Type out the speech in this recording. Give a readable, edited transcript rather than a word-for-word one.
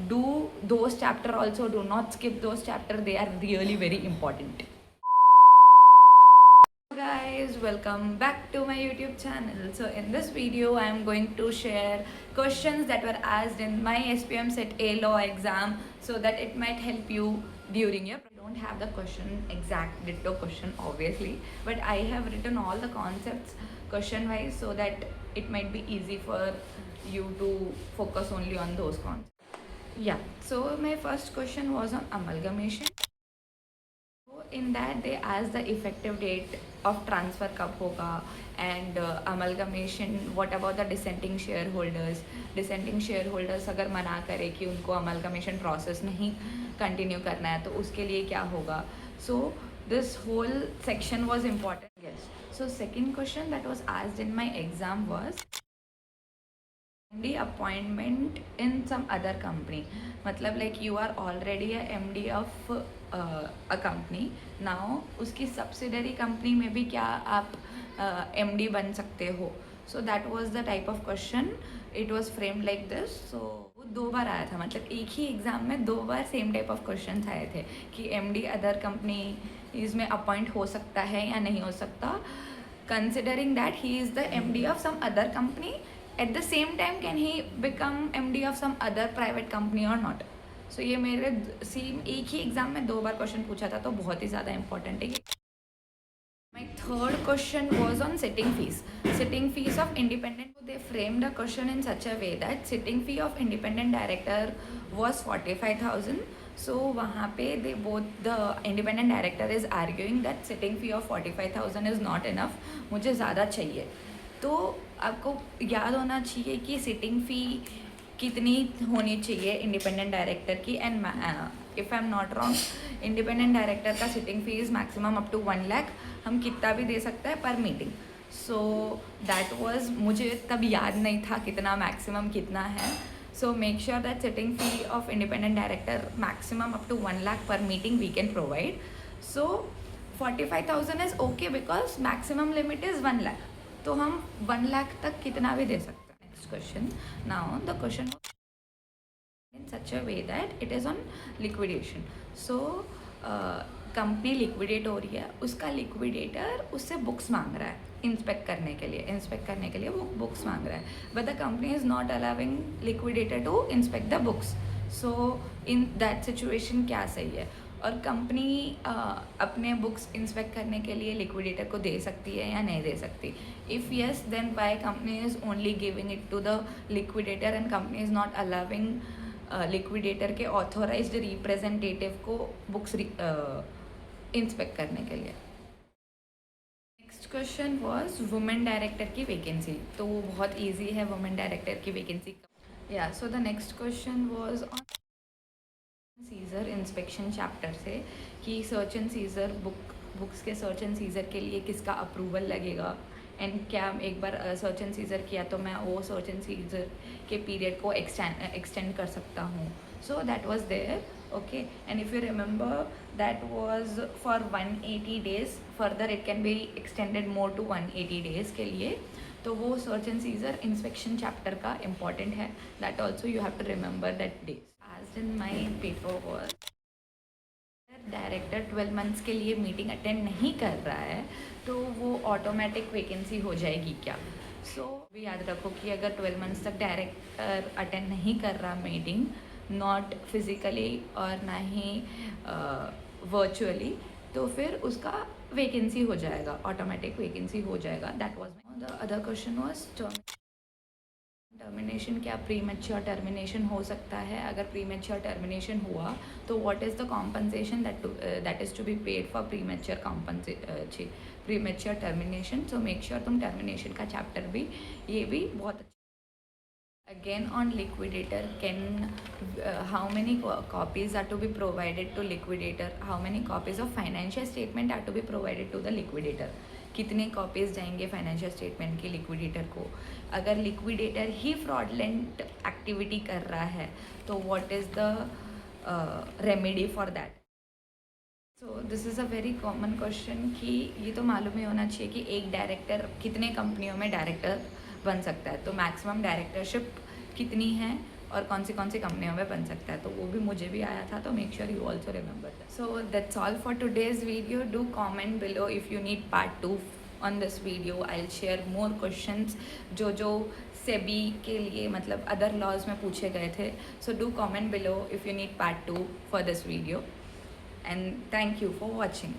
do those chapter also. Do not skip those chapter. They are really very important. Guys, welcome back to my YouTube channel. So in this video I am going to share questions that were asked in my SPM Set A law exam, so that it might help you during your. I don't have the question, exact ditto question obviously, but I have written all the concepts question wise, so that it might be easy for you to focus only on those concepts. Yeah, so my first question was on amalgamation. In that they ask the effective date of transfer कब होगा, and amalgamation, what about the dissenting shareholders अगर मना करे कि उनको amalgamation process नहीं continue करना है तो उसके लिए क्या होगा. So this whole section was important. Yes. So second question that was asked in my exam was MD appointment in some other company. मतलब like you are already a MD of a company. Now उसकी subsidiary company में भी क्या आप MD बन सकते हो. So that was the type of question. It was framed like this. So वो 2 बार आया था, मतलब एक ही एग्जाम में 2 बार सेम टाइप ऑफ क्वेश्चन आए थे कि MD अदर कंपनी इसमें अपॉइंट हो सकता है या नहीं हो सकता. Considering that he is the MD of some other company, at the same time can he become MD of some other private company or not. So ये मेरे सेम एक ही एग्जाम में 2 बार क्वेश्चन पूछा था, तो बहुत ही ज़्यादा इंपॉर्टेंट है. My third question was on sitting fees. Sitting fees of independent. They framed the question in such a way that sitting fee of independent director was 45,000. So वहाँ पे they both the independent director is arguing that sitting fee of 45,000 is not enough. मुझे ज़्यादा चाहिए. तो आपको याद होना चाहिए कि सिटिंग फ़ी कितनी होनी चाहिए इंडिपेंडेंट डायरेक्टर की. And if I am not wrong, independent director का sitting fee is maximum up to 1 lakh. हम कितना भी दे सकते हैं पर मीटिंग. सो दैट वाज, मुझे तब याद नहीं था कितना मैक्सिमम कितना है. So make sure that sitting fee of independent director maximum up to 1 lakh per meeting we can provide. So 45,000 is okay because maximum limit is 1 lakh. तो हम 1 लाख तक कितना भी दे सकते हैं. Next question. Now the question in such a way that it is on liquidation. So company liquidate हो रही है, उसका लिक्विडेटर उससे बुक्स मांग रहा है इंस्पेक्ट करने के लिए वो बुक्स मांग रहा है. But the company is not allowing liquidator to inspect the books. So in that situation क्या सही है. और कंपनी अपने बुक्स इंस्पेक्ट करने के लिए लिक्विडेटर को दे सकती है या नहीं दे सकती. If yes, then why company is only giving it to the liquidator and company is not allowing liquidator के ऑथोराइज्ड रिप्रेजेंटेटिव को बुक्स इंस्पेक्ट करने के लिए. Next question was women director की वैकेंसी. तो वो बहुत इजी है वुमेन डायरेक्टर की वैकेंसी. या so the next question was on seizure inspection chapter से कि सर्च एंड सीजर बुक्स के सर्च एंड सीजर के लिए किसका अप्रूवल लगेगा. एंड क्या एक बार सर्च एंड सीजर किया तो मैं वो सर्च एंड सीजर के पीरियड को एक्सटेंड कर सकता हूँ. So that was there. Okay. And if you remember that was for 180 days. Further it can be extended more to 180 days के लिए. तो वो search and seizure inspection chapter का इम्पॉर्टेंट है. That also you have to remember that days. As in my paper work, director 12 months के लिए meeting attend नहीं कर रहा है तो वो ऑटोमेटिक वैकेंसी हो जाएगी क्या. सो भी याद रखो कि अगर 12 मंथ्स तक डायरेक्टर अटेंड नहीं कर रहा मीटिंग, नॉट फिजिकली और ना ही वर्चुअली, तो फिर उसका वैकेंसी हो जाएगा, ऑटोमेटिक वैकेंसी हो जाएगा. That was the other question was termination. क्या प्रीमेच्योर टर्मिनेशन हो सकता है. अगर प्रीमेच्योर टर्मिनेशन हुआ तो what is the compensation that is to be paid for premature termination. So make sure तुम टर्मिनेशन का चैप्टर भी, ये भी बहुत अच्छा. Again on liquidator, can how many copies are to be provided to liquidator. How many copies of financial statement are to be provided to the liquidator. कितने copies जाएंगे financial statement की liquidator को. अगर लिक्विडेटर ही fraudulent activity कर रहा है तो what is the remedy for that. So this is a very common question कि ये तो मालूम ही होना चाहिए कि एक डायरेक्टर कितने कंपनियों में डायरेक्टर बन सकता है. तो मैक्सिमम डायरेक्टरशिप कितनी है और कौन सी कंपनियों में बन सकता है, तो वो भी मुझे भी आया था, तो make sure you also remember that. So that's all for today's video. Do comment below if you need part 2 on this video. I will share more questions जो सेबी के लिए मतलब अदर लॉज में पूछे गए थे. So do comment below if you need part 2 for this video. And thank you for watching.